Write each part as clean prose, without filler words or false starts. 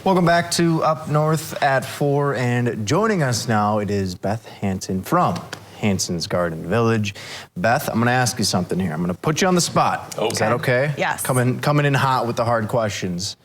Welcome back to Up North at 4, and joining us now it is Beth Hanson from Hanson's Garden Village. Beth, I'm going to ask you something here. I'm going to put you on the spot. Okay. Is that okay? Yes. Coming in hot with the hard questions.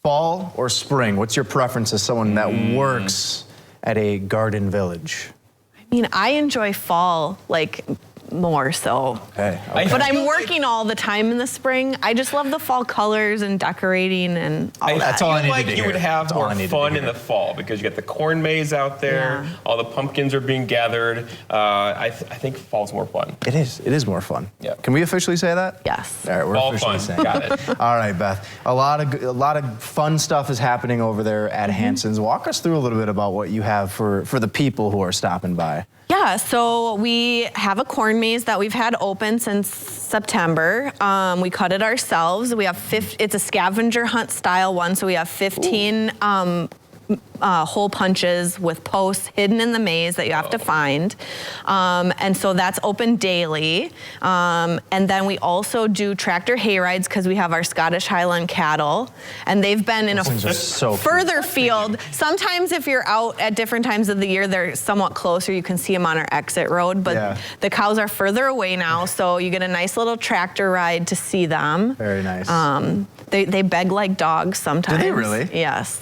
Fall or spring? What's your preference as someone that works at a garden village? I mean, I enjoy fall, like, more so. Okay. But I'm working all the time in the spring. I just love the fall colors and decorating and all that. That's all I feel needed like to you hear. would have That's all more I needed fun to in hear. the fall because you get the corn maze out there, Yeah. all the pumpkins are being gathered. I think fall's more fun. It is more fun. Yeah. Can we officially say that? Yes. All right, we're Fall officially fun. saying Got it. it. All right, Beth. A lot of fun stuff is happening over there at Hanson's. Walk us through a little bit about what you have for the people who are stopping by. Yeah, so we have a corn maze that we've had open since September. We cut it ourselves. We have it's a scavenger hunt style one, so we have 15 hole punches with posts hidden in the maze that you have to find. And so that's open daily. And then we also do tractor hay rides because we have our Scottish Highland cattle. And they've been in a Those things are so further field. Sometimes if you're out at different times of the year, they're somewhat closer. You can see them on our exit road. But Yeah. the cows are further away now, so you get a nice little tractor ride to see them. Very nice. They beg like dogs sometimes. Do they really? Yes.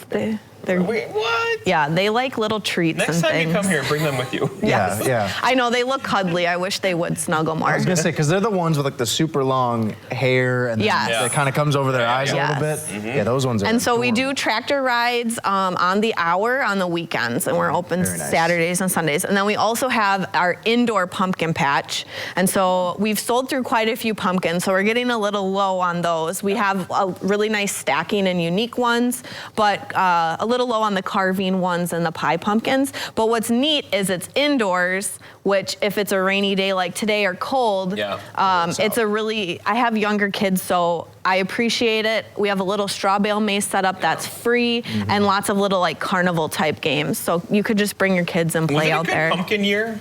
They're, Wait, what? yeah, they like little treats Next and time things. you come here, bring them with you. Yeah, yeah. I know, they look cuddly. I wish they would snuggle more. I was gonna say, because they're the ones with like the super long hair and then Yes. it kind of comes over their eyes Yes. a little bit. Yeah, those ones are And so we adorable. do tractor rides on the hour on the weekends, and we're open Very nice. Saturdays and Sundays. And then we also have our indoor pumpkin patch. And so we've sold through quite a few pumpkins, so we're getting a little low on those. We have a really nice stacking and unique ones, but a little low on the carving ones and the pie pumpkins. But what's neat is it's indoors, which if it's a rainy day like today or cold, it's a really, I have younger kids, so I appreciate it. We have a little straw bale maze set up that's free and lots of little like carnival type games. So you could just bring your kids and play out Was it a good there. pumpkin year?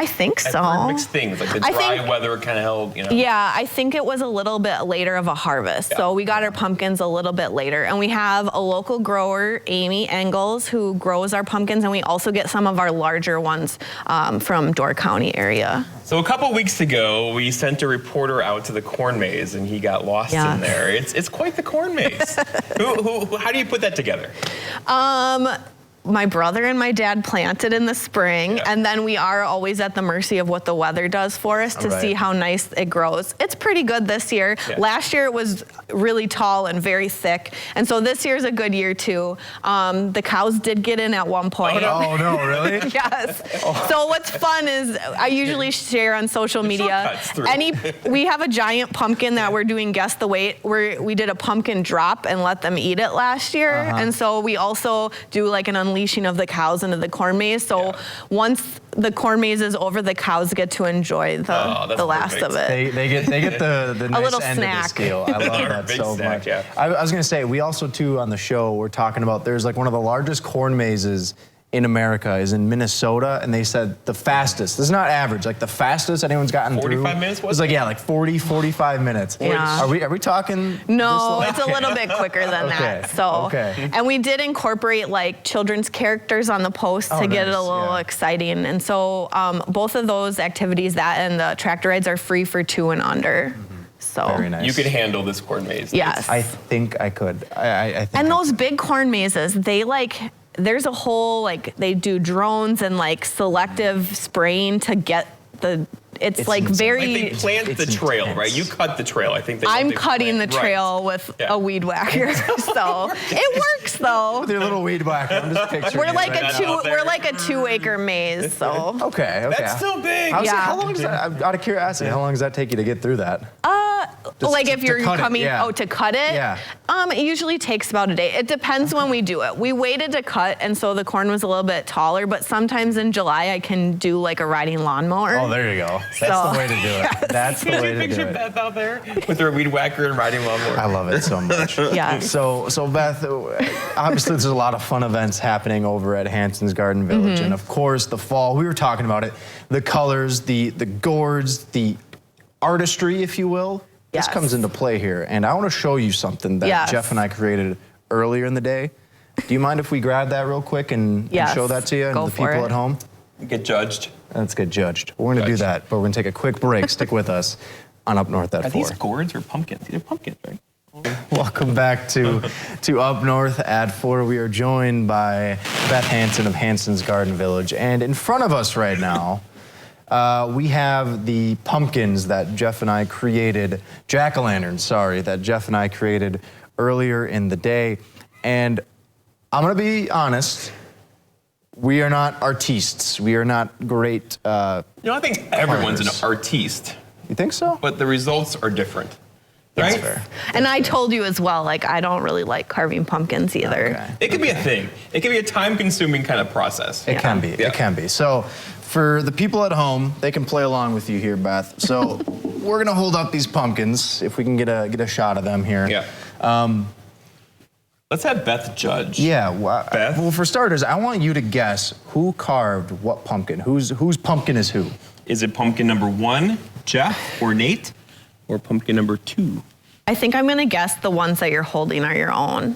I think so. I've heard mixed things, like the I dry think- weather kind of held, you know. Yeah, I think it was a little bit later of a harvest. So we got our pumpkins a little bit later. And we have a local grower, Amy Engels, who grows our pumpkins. And we also get some of our larger ones from Door County area. So a couple weeks ago, we sent a reporter out to the corn maze, and he got lost in there. It's quite the corn maze. How do you put that together? My brother and my dad planted in the spring, and then we are always at the mercy of what the weather does for us to see how nice it grows. It's pretty good this year. Last year it was really tall and very thick, and so this year's a good year too. The cows did get in at one point. Oh no, really? Yes. So what's fun is I usually share on social media. We have a giant pumpkin that we're doing guess the weight. We did a pumpkin drop and let them eat it last year, and so we also do like an unleashing of the cows into the corn maze. So once the corn maze is over, the cows get to enjoy the last of it. They get the nice little end snack. of this deal. I love that Big so snack, much. yeah. I was gonna say, we also too on the show we're talking about there's like one of the largest corn mazes in America is in Minnesota, and they said the fastest, this is not average, like the fastest anyone's gotten 45 through. minutes, It was like, yeah, like 40, 45 minutes. Yeah. Are we talking? No, this it's a little bit quicker than that. So, and we did incorporate like children's characters on the post to get it a little exciting. And so both of those activities, that and the tractor rides, are free for 2 and under. So Very nice. You could handle this corn maze. Yes. I think I could. I think and I those could. big corn mazes, they like, there's a whole, like, they do drones and like selective spraying to get it's like insane. very. Like they plant the trail, intense. right? You cut the trail. I think I'm cutting the plant. trail with a weed whacker, so it works though. With your little weed whacker, I'm just picturing. We're it like right a now. we're like a 2-acre maze, so. Okay. That's still big. How long does that? Out of curiosity, how long does that take you to get through that? Like if you're cut it, coming, yeah. to cut it? Yeah. It usually takes about a day. It depends when we do it. We waited to cut, and so the corn was a little bit taller, but sometimes in July I can do like a riding lawnmower. Oh, there you go. That's the way to do it. That's the way to do Picture it. Beth out there with her weed whacker and riding lawnmower. I love it so much. Yeah. So Beth, obviously there's a lot of fun events happening over at Hanson's Garden Village, and of course the fall. We were talking about it, the colors, the gourds, the artistry, if you will. this Yes. comes into play here, and I want to show you something that Yes. Jeff and I created earlier in the day. Do you mind if we grab that real quick and Yes. show that to you and Go the for people it. at home? Get judged. Let's get judged. We're going to do Judged. that, but we're going to take a quick break. Stick with us on Up North at Are 4. these gourds or pumpkins? These are pumpkins, right? Welcome back to Up North at 4. We are joined by Beth Hanson of Hanson's Garden Village. And in front of us right now, we have the pumpkins that Jeff and I created, jack-o'-lanterns, sorry, that Jeff and I created earlier in the day. And I'm going to be honest, we are not artistes. We are not great. I think everyone's Farmers. an artiste, You think so? but the results are different. That's Right? fair. And I told you as well, like, I don't really like carving pumpkins either. Okay. It could be a thing. It could be a time-consuming kind of process. It can be. Yeah. It can be. So for the people at home, they can play along with you here, Beth. So we're gonna hold up these pumpkins if we can get a shot of them here. Yeah. Let's have Beth judge. Yeah. Beth? Well, for starters, I want you to guess who carved what pumpkin. Whose pumpkin is who? Is it pumpkin number 1, Jeff or Nate, or pumpkin number 2? I think I'm gonna guess the ones that you're holding are your own.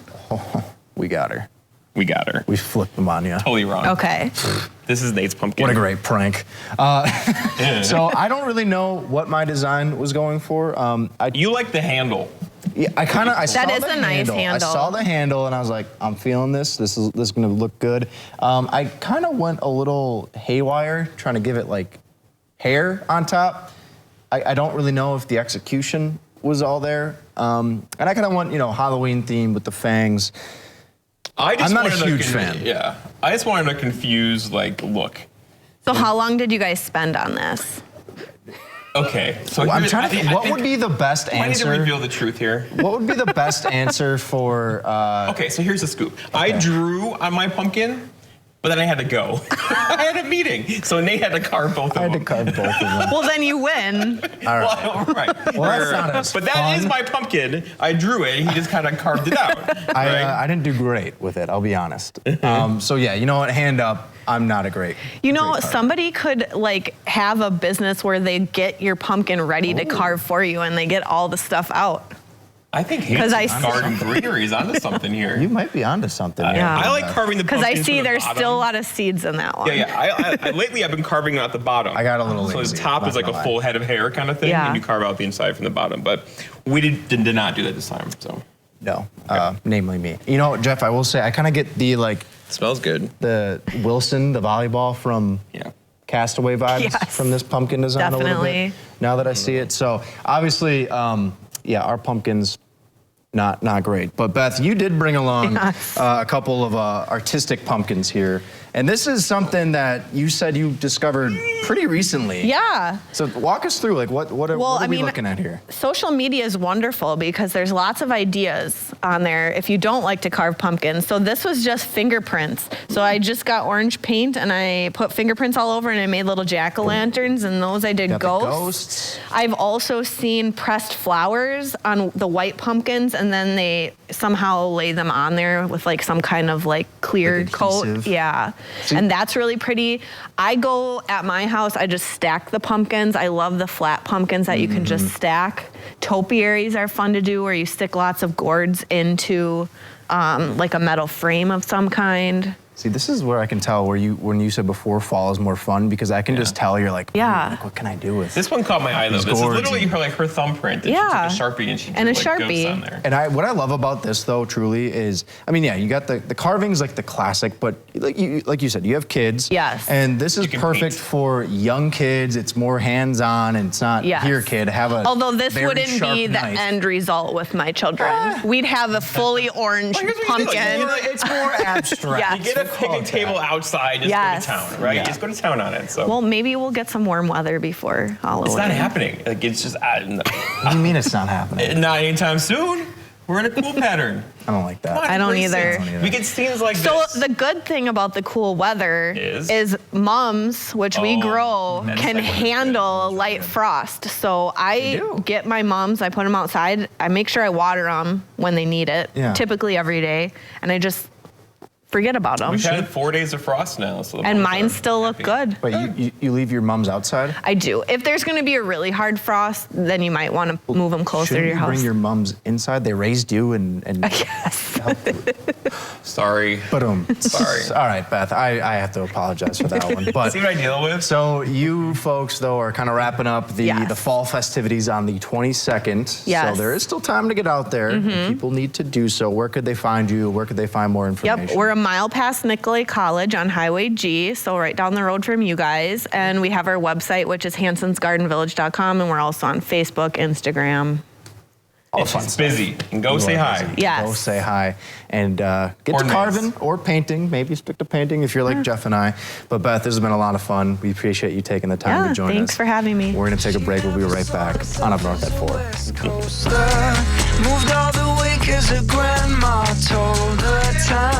We got her. We got her. We flipped them on you. Totally wrong. Okay. This is Nate's pumpkin. What a great prank. So I don't really know what my design was going for. You like the handle. Yeah, I saw is the a nice I handle. saw the handle and I was like, I'm feeling this. This is gonna look good. I kind of went a little haywire, trying to give it like hair on top. I don't really know if the execution was all there. And I kind of went, Halloween theme with the fangs. I'm not a huge fan. Yeah. I just wanted to confuse, look. So how long did you guys spend on this? Okay. So I'm here's- trying to think, what would be the best I need to answer? reveal the truth here. What would be the best answer for? Okay, so here's the scoop. I drew on my pumpkin, but then I had to go. I had a meeting, so Nate had to carve both of I had to them. carve both of them. Well, then you win. All right. Well, right. Well, that's not as But that fun. is my pumpkin. I drew it. He just kind of carved it out. Right? I didn't do great with it, I'll be honest. So yeah, you know what? Hand up. I'm not a great. You know, great carver. somebody could have a business where they get your pumpkin ready to carve for you and they get all the stuff out. I think 'Cause I Hanson's see- Garden Greenery is onto something here. You might be onto something. here. Yeah. I like carving the Because pumpkins I see from the there's bottom. still a lot of seeds in that one. Yeah. I lately I've been carving out the bottom. I got a little So lazy, the top not is like a gonna lie. full head of hair kind of thing, Yeah. and you carve out the inside from the bottom. But we did not do that this time. So No, namely me. You know, Jeff, I will say I kind of get the smells good. the Wilson, the volleyball from Yeah. Castaway vibes Yes. from this pumpkin design a little Definitely. bit. Now that I see it, so obviously, our pumpkins. Not great. But Beth, you did bring along Yes. a couple of artistic pumpkins here. And this is something that you said you discovered pretty recently. Yeah. So walk us through, what are we looking at here? Social media is wonderful because there's lots of ideas on there if you don't like to carve pumpkins. So this was just fingerprints. So I just got orange paint and I put fingerprints all over and I made little jack-o'-lanterns and those I did Got the ghosts. ghosts. I've also seen pressed flowers on the white pumpkins and then they somehow lay them on there with some kind of clear Like coat. adhesive. Yeah. See- And that's really pretty. I go at my house, I just stack the pumpkins. I love the flat pumpkins that you can just stack. Topiaries are fun to do where you stick lots of gourds into a metal frame of some kind. See, this is where I can tell when you said before fall is more fun because I can just tell you're Yeah. what can I do with This one caught my eye though. These This is gourds literally her thumbprint. And Yeah. She took a Sharpie and she And drew a ghosts Sharpie. on there. And what I love about this though, truly, is you got the carvings the classic, but like you said, you have kids. Yes. And this is You can perfect paint. for young kids. It's more hands-on, and it's not Yes. here, kid. Have a Although this very wouldn't sharp be the knife. end result with my children. We'd have a fully orange Well, here's what you do, pumpkin. It's more abstract. Yeah. You get a picnic table outside, just Yes. go to town, right? Yeah. Just go to town on it. So Well, maybe we'll get some warm weather before Halloween. it's not happening. It's just What do you mean it's not happening? not anytime soon. We're in a cool pattern. I don't like that. I don't Embrace either. it. I don't either. We get scenes like So this. the good thing about the cool weather Is? mums, which we Oh, grow, that's can like what it's handle a light frost. So I do. get my mums, I put them outside. I make sure I water them when they need it, Yeah. typically every day, and I just forget about them. We've had 4 days of frost now, so the And mums mine are still look happy. good. But you leave your mums outside? I do. If there's going to be a really hard frost, then you might want to move them closer Shouldn't to your you house. bring your mums inside? They raised you and Yes. Sorry. Sorry. All right, Beth, I have to apologize for that one. But See what I deal with? so you folks, though, are kind of wrapping up the fall festivities on the 22nd. Yes. So there is still time to get out there. And people need to do so. Where could they find you? Where could they find more information? Yep, we're a mile past Nicolay College on Highway G, so right down the road from you guys. And we have our website, which is hansonsgardenvillage.com, and we're also on Facebook, Instagram. It's busy. And go say hi. Yes. Go say hi and get Corn to maze. carving or painting. Maybe stick to painting if you're like Jeff and I. But Beth, this has been a lot of fun. We appreciate you taking the time to join us. Thanks for having me. We're going to take a break. We'll be right back on Up North at 4. Moved all the way 'cause her grandma told her time.